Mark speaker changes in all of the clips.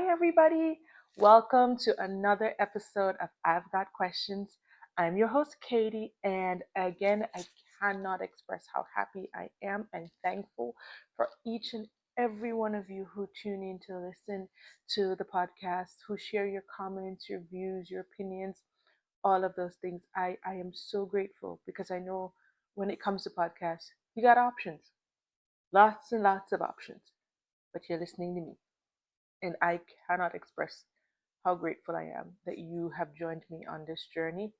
Speaker 1: everybody. Welcome to another episode of I've Got Questions. I'm your host, Kadie, and again, I cannot express how happy I am and thankful for each and every one of you who tune in to listen to the podcast, who share your comments, your views, your opinions, all of those things. I am so grateful because I know when it comes to podcasts, you got options, lots and lots of options, but you're listening to me. And I cannot express how grateful I am that you have joined me on this journey.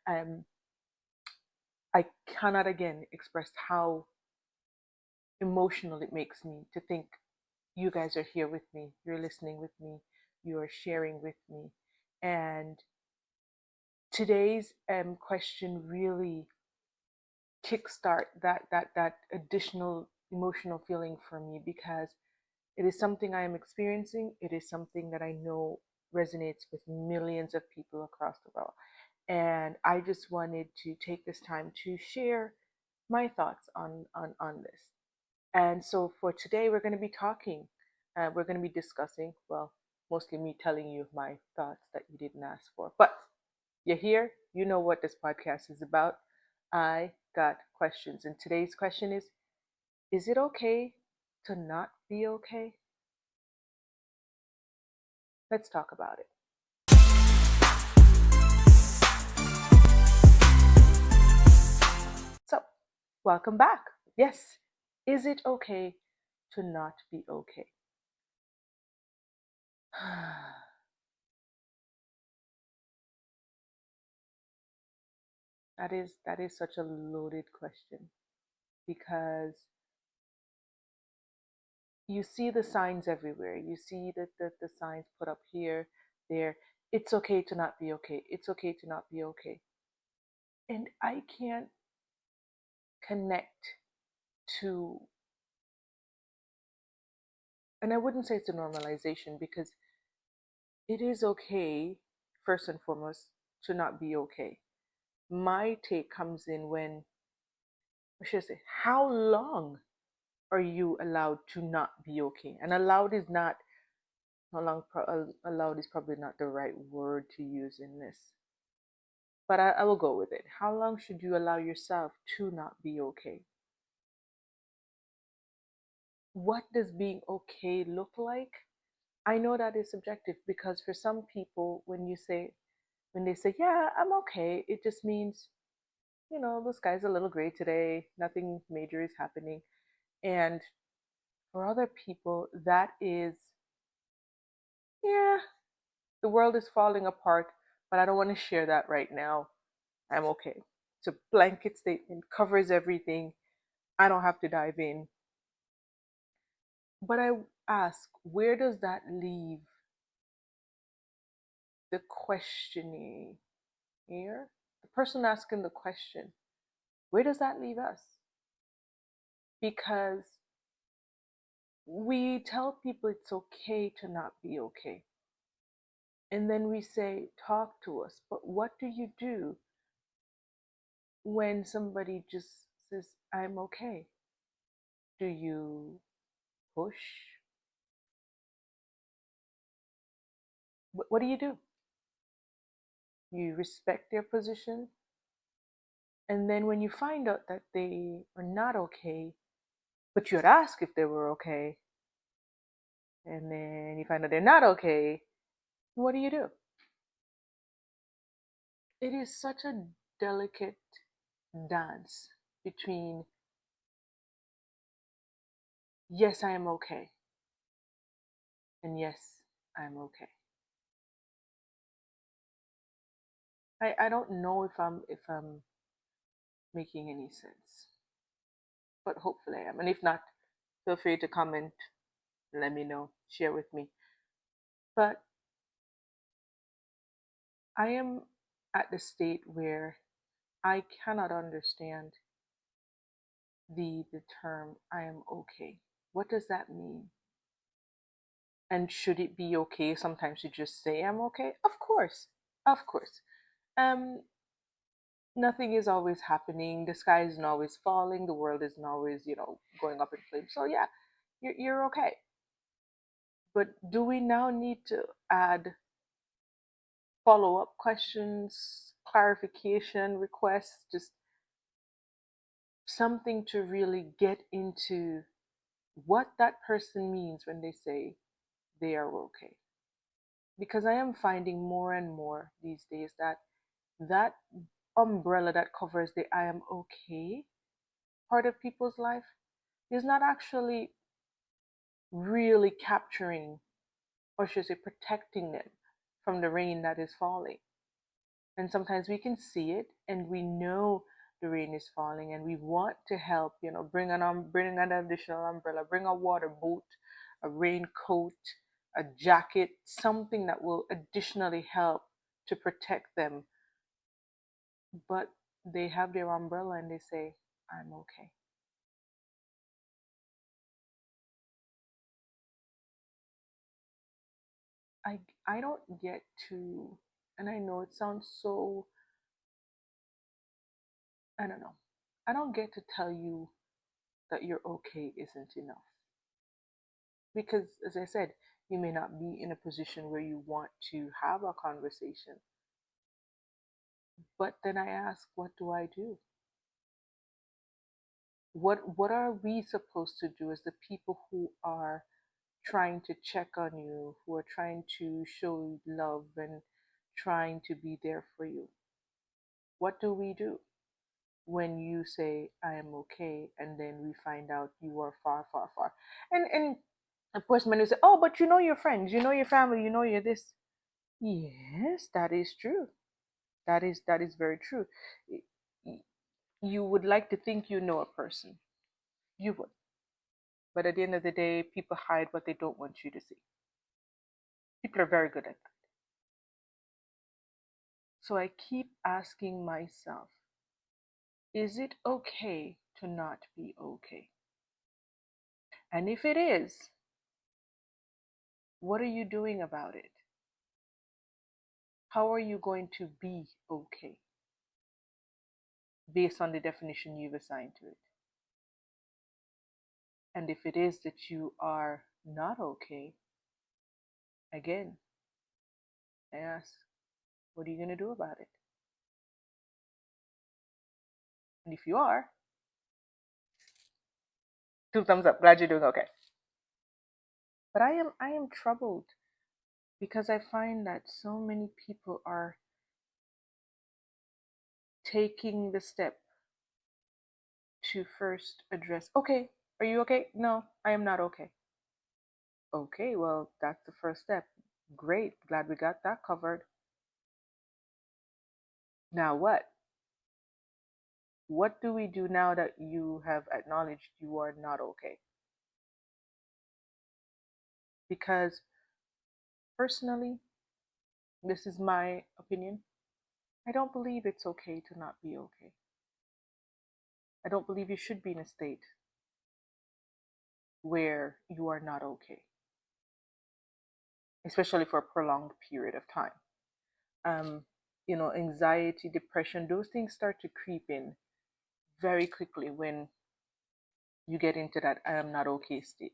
Speaker 1: Um, I cannot again express how emotional it makes me to think you guys are here with me, you're listening with me, you are sharing with me. And today's question really kickstart that additional emotional feeling for me because it is something I am experiencing. It is something that I know resonates with millions of people across the world. And I just wanted to take this time to share my thoughts on this. And so for today, we're going to be we're going to be discussing, well, mostly me telling you my thoughts that you didn't ask for. But you're here, you know what this podcast is about. I got questions. And today's question is it okay to not be okay? Let's talk about it. So, welcome back. Yes, is it okay to not be okay? that is such a loaded question because you see the signs everywhere. You see the signs put up here, there. It's okay to not be okay. It's okay to not be okay. And I can't connect to, and I wouldn't say it's a normalization because it is okay, first and foremost, to not be okay. My take comes in when, what should I say, how long are you allowed to not be okay? And allowed is probably not the right word to use in this, but I will go with it. How long should you allow yourself to not be okay? What does being okay look like? I know that is subjective because for some people, when they say, yeah, I'm okay, it just means, the sky's a little gray today, nothing major is happening. And for other people, that is, yeah, the world is falling apart, but I don't want to share that right now. I'm okay. It's a blanket statement, covers everything. I don't have to dive in. But I ask, where does that leave the questioning here? The person asking the question, where does that leave us? Because we tell people it's okay to not be okay. And then we say, talk to us. But what do you do when somebody just says, I'm okay? Do you push? What do you do? You respect their position. And then when you find out that they are not okay, but you had asked if they were okay, and then you find out they're not okay, what do you do? It is such a delicate dance between, yes, I am okay, and yes, I'm okay. I don't know if I'm making any sense, but hopefully I am. And if not, feel free to comment, let me know, share with me. But I am at the state where I cannot understand the term I am okay. What does that mean? And should it be okay sometimes to just say I'm okay? Of course. Of course. Um Nothing is always happening. The sky isn't always falling. The world isn't always, going up in flames. So yeah, you're okay. But do we now need to add follow up questions, clarification requests, just something to really get into what that person means when they say they are okay? Because I am finding more and more these days that that umbrella that covers the I am okay part of people's life is not actually really capturing, or should I say, protecting them from the rain that is falling. And sometimes we can see it and we know the rain is falling and we want to help, bring an additional umbrella, bring a water boot, a raincoat, a jacket, something that will additionally help to protect them. But they have their umbrella and they say, I'm okay. I don't get to, and I know it sounds so, I don't know. I don't get to tell you that you're okay isn't enough. Because, as I said, you may not be in a position where you want to have a conversation. But then I ask, what do I do? What are we supposed to do as the people who are trying to check on you, who are trying to show you love and trying to be there for you? What do we do when you say I am okay and then we find out you are far, far, far? And of course many say, oh, but you know your friends, you know your family, you know you're this. Yes, that is true. That is very true. You would like to think you know a person. You would. But at the end of the day, people hide what they don't want you to see. People are very good at that. So I keep asking myself, is it okay to not be okay? And if it is, what are you doing about it? How are you going to be okay based on the definition you've assigned to it? And if it is that you are not okay, again, I ask, what are you going to do about it? And if you are, two thumbs up. Glad you're doing okay. But I am troubled because I find that so many people are taking the step to first address, okay, are you okay? No, I am not okay. Okay, well, that's the first step. Great. Glad we got that covered. Now what? What do we do now that you have acknowledged you are not okay? Because personally, this is my opinion. I don't believe it's okay to not be okay. I don't believe you should be in a state where you are not okay, especially for a prolonged period of time. Um, Anxiety, depression, those things start to creep in very quickly when you get into that I am not okay state.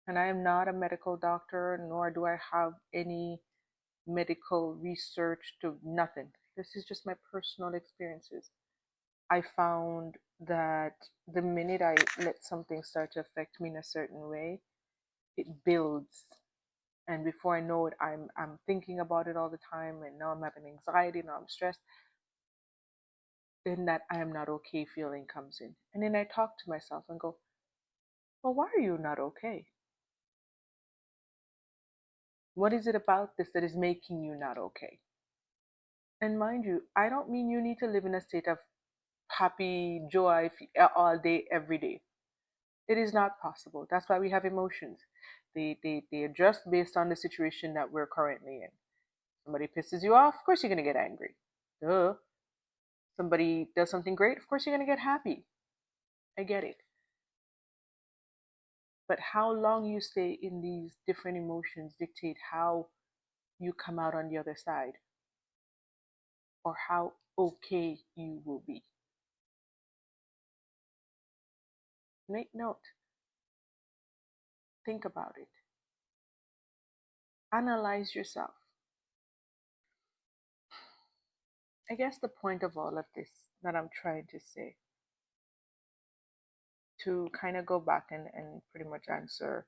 Speaker 1: And I am not a medical doctor, nor do I have any medical research to nothing. This is just my personal experiences. I found that the minute I let something start to affect me in a certain way, it builds. And before I know it, I'm thinking about it all the time, and now I'm having anxiety, now I'm stressed. Then that I am not okay feeling comes in. And then I talk to myself and go, well, why are you not okay? What is it about this that is making you not okay? And mind you, I don't mean you need to live in a state of happy joy all day, every day. It is not possible. That's why we have emotions. They adjust based on the situation that we're currently in. Somebody pisses you off, of course you're going to get angry. Duh. Somebody does something great, of course you're going to get happy. I get it. But how long you stay in these different emotions dictate how you come out on the other side or how okay you will be. Make note. Think about it. Analyze yourself. I guess the point of all of this that I'm trying to say, to kind of go back and pretty much answer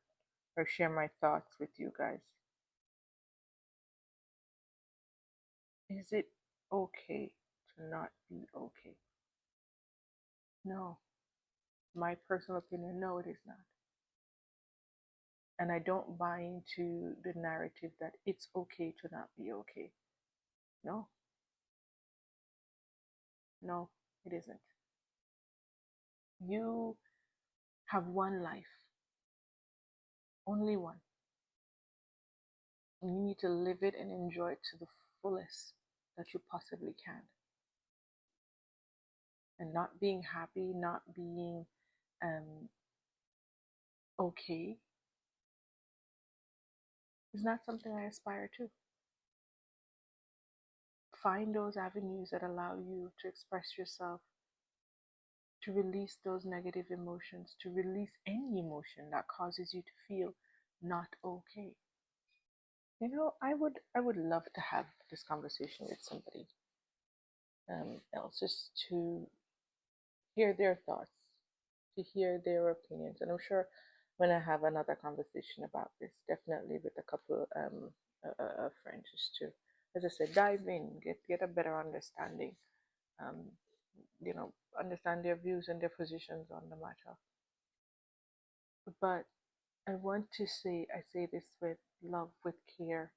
Speaker 1: or share my thoughts with you guys. Is it okay to not be okay? No. My personal opinion, no, it is not. And I don't buy into the narrative that it's okay to not be okay. No. No, it isn't. You have one life, only one. And you need to live it and enjoy it to the fullest that you possibly can. And not being happy, not being okay is not something I aspire to. Find those avenues that allow you to express yourself, to release those negative emotions, to release any emotion that causes you to feel not okay. I would love to have this conversation with somebody else, just to hear their thoughts, to hear their opinions. And I'm sure when I have another conversation about this, definitely with a couple of friends, just to, as I said, dive in, get a better understanding, um, understand their views and their positions on the matter. But I want to say, I say this with love, with care,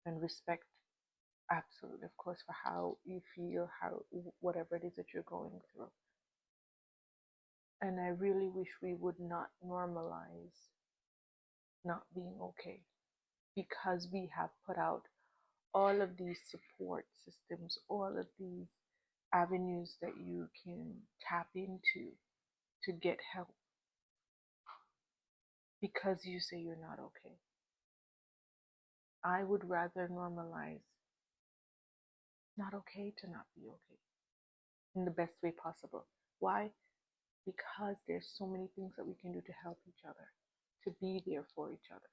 Speaker 1: and respect, absolutely, of course, for how you feel, how whatever it is that you're going through. And I really wish we would not normalize not being okay, because we have put out all of these support systems, all of these avenues that you can tap into to get help, because you say you're not okay. I would rather normalize not okay to not be okay in the best way possible. Why? Because there's so many things that we can do to help each other, to be there for each other.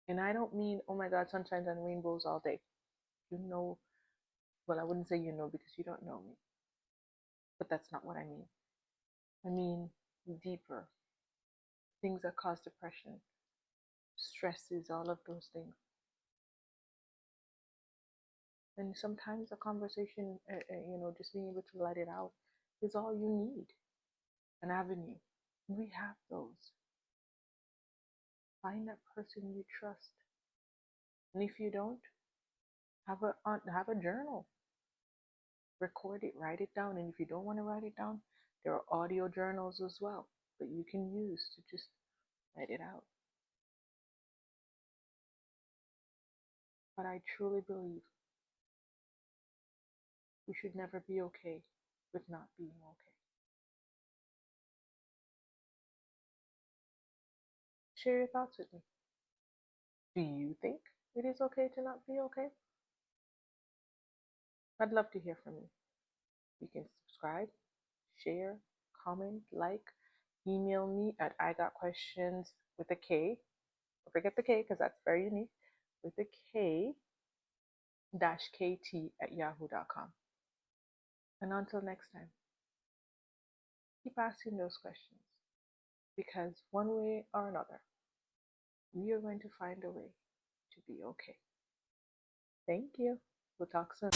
Speaker 1: And I don't mean, oh my God, sunshines and rainbows all day. You know, well, I wouldn't say you know, because you don't know me. But that's not what I mean. I mean deeper. Things that cause depression, stresses, all of those things. And sometimes a conversation, just being able to let it out is all you need. An avenue. We have those. Find that person you trust. And if you don't, have a journal. Record it, write it down. And if you don't want to write it down, there are audio journals as well that you can use to just let it out. But I truly believe we should never be okay with not being okay. Share your thoughts with me. Do you think it is okay to not be okay? I'd love to hear from you. You can subscribe, share, comment, like, email me at IGotQuestions with a K. Don't forget the K, because that's very unique. With a K -kt@yahoo.com. And until next time, keep asking those questions, because one way or another, we are going to find a way to be okay. Thank you. We'll talk soon.